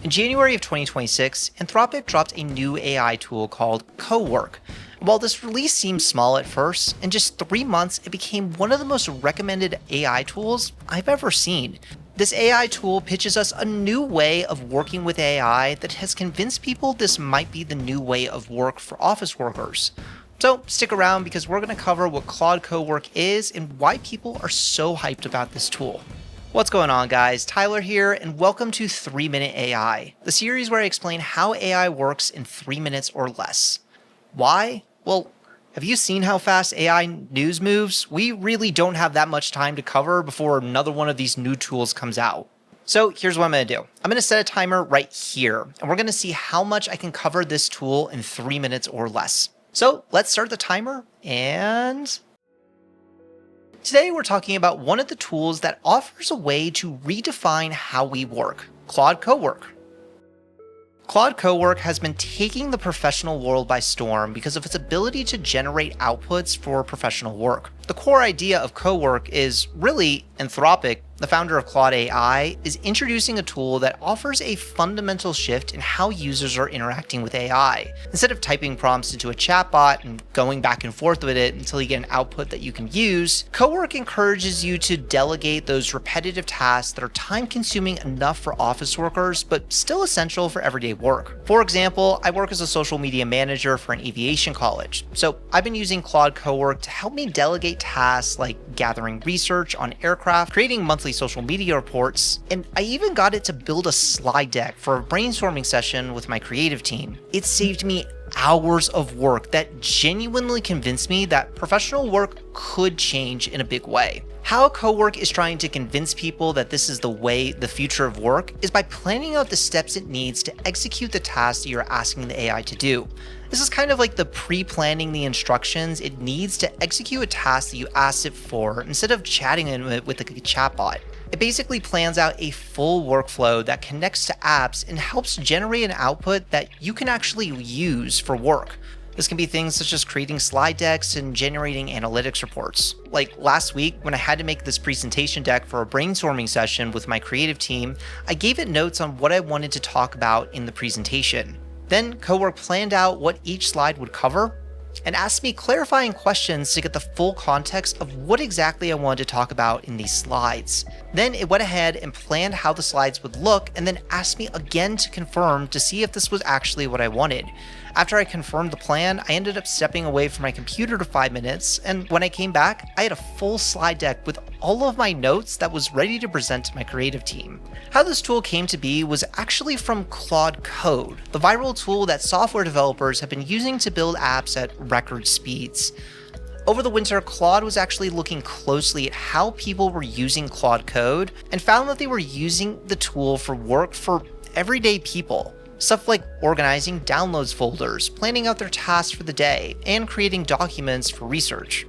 In January of 2026, Anthropic dropped a new AI tool called Co-Work. While this release seemed small at first, in just 3 months it became one of the most recommended AI tools I've ever seen. This AI tool pitches us a new way of working with AI that has convinced people this might be the new way of work for office workers. So stick around because we're going to cover what Claude Co-Work is and why people are so hyped about this tool. What's going on, guys? Tyler here, and welcome to 3-Minute AI, the series where I explain how AI works in 3 minutes or less. Why? Well, have you seen how fast AI news moves? We really don't have that much time to cover before another one of these new tools comes out. So here's what I'm going to do. I'm going to set a timer right here, and we're going to see how much I can cover this tool in 3 minutes or less. So let's start the timer, and today we're talking about one of the tools that offers a way to redefine how we work, Claude Co-Work. Claude Co-Work has been taking the professional world by storm because of its ability to generate outputs for professional work. The core idea of Co-Work is really Anthropic, the founder of Claude AI, is introducing a tool that offers a fundamental shift in how users are interacting with AI. Instead of typing prompts into a chatbot and going back and forth with it until you get an output that you can use, Co-Work encourages you to delegate those repetitive tasks that are time-consuming enough for office workers, but still essential for everyday work. For example, I work as a social media manager for an aviation college, so I've been using Claude Co-Work to help me delegate tasks like gathering research on aircraft, creating monthly social media reports, and I even got it to build a slide deck for a brainstorming session with my creative team. It saved me hours of work that genuinely convinced me that professional work could change in a big way. How Co-Work is trying to convince people that this is the future of work is by planning out the steps it needs to execute the tasks that you're asking the AI to do. This is kind of like the pre-planning the instructions it needs to execute a task that you asked it for instead of chatting it with a chatbot. It basically plans out a full workflow that connects to apps and helps generate an output that you can actually use for work. This can be things such as creating slide decks and generating analytics reports. Like last week, when I had to make this presentation deck for a brainstorming session with my creative team, I gave it notes on what I wanted to talk about in the presentation. Then Co-Work planned out what each slide would cover and asked me clarifying questions to get the full context of what exactly I wanted to talk about in these slides. Then it went ahead and planned how the slides would look and then asked me again to confirm to see if this was actually what I wanted. After I confirmed the plan, I ended up stepping away from my computer for 5 minutes, and when I came back, I had a full slide deck with all of my notes that was ready to present to my creative team. How this tool came to be was actually from Claude Code, the viral tool that software developers have been using to build apps at record speeds. Over the winter, Claude was actually looking closely at how people were using Claude Code and found that they were using the tool for work for everyday people. Stuff like organizing downloads folders, planning out their tasks for the day, and creating documents for research.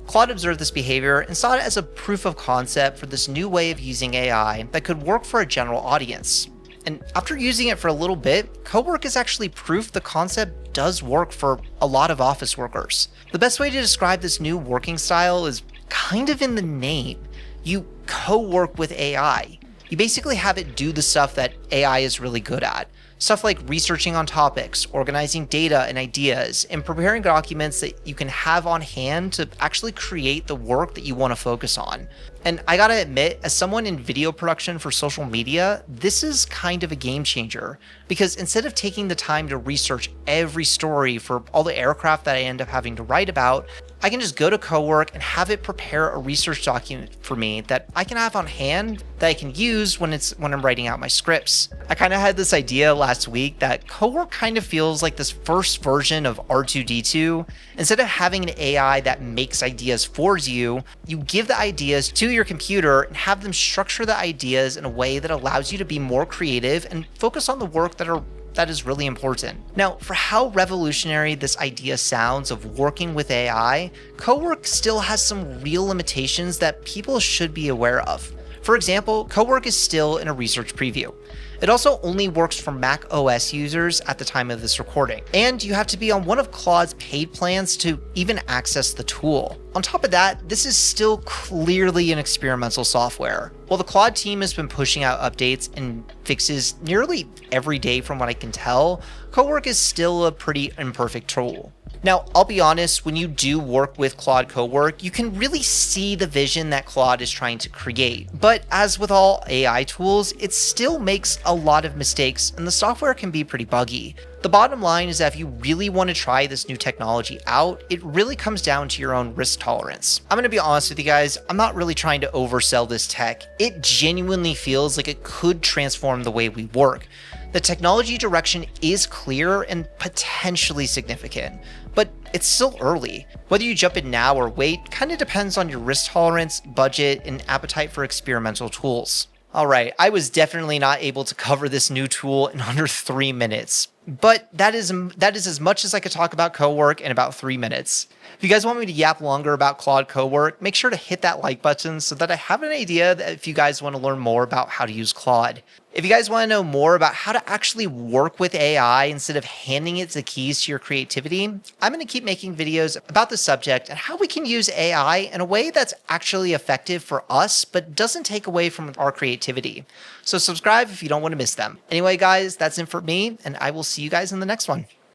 Claude observed this behavior and saw it as a proof of concept for this new way of using AI that could work for a general audience. And after using it for a little bit, Co-Work is actually proof the concept does work for a lot of office workers. The best way to describe this new working style is kind of in the name. You co-work with AI. You basically have it do the stuff that AI is really good at. Stuff like researching on topics, organizing data and ideas, and preparing documents that you can have on hand to actually create the work that you want to focus on. And I gotta admit, as someone in video production for social media, this is kind of a game changer. Because instead of taking the time to research every story for all the aircraft that I end up having to write about, I can just go to Co-Work and have it prepare a research document for me that I can have on hand that I can use when I'm writing out my scripts. I kind of had this idea last week that Co-Work kind of feels like this first version of R2-D2. Instead of having an AI that makes ideas for you, you give the ideas to your computer and have them structure the ideas in a way that allows you to be more creative and focus on the work that is really important. Now, for how revolutionary this idea sounds of working with AI, Co-Work still has some real limitations that people should be aware of. For example, Co-Work is still in a research preview. It also only works for Mac OS users at the time of this recording, and you have to be on one of Claude's paid plans to even access the tool. On top of that, this is still clearly an experimental software. While the Claude team has been pushing out updates and fixes nearly every day from what I can tell, Co-Work is still a pretty imperfect tool. Now, I'll be honest, when you do work with Claude Co-Work, you can really see the vision that Claude is trying to create. But as with all AI tools, it still makes a lot of mistakes and the software can be pretty buggy. The bottom line is that if you really want to try this new technology out, it really comes down to your own risk tolerance. I'm going to be honest with you guys, I'm not really trying to oversell this tech. It genuinely feels like it could transform the way we work. The technology direction is clear and potentially significant, but it's still early. Whether you jump in now or wait kind of depends on your risk tolerance, budget, and appetite for experimental tools. Alright, I was definitely not able to cover this new tool in under 3 minutes, but that is as much as I could talk about Co-Work in about 3 minutes. If you guys want me to yap longer about Claude Co-Work, make sure to hit that like button so that I have an idea that if you guys want to learn more about how to use Claude. If you guys want to know more about how to actually work with AI instead of handing it the keys to your creativity, I'm going to keep making videos about the subject and how we can use AI in a way that's actually effective for us, but doesn't take away from our creativity. So subscribe if you don't want to miss them. Anyway, guys, that's it for me, and I will see you guys in the next one.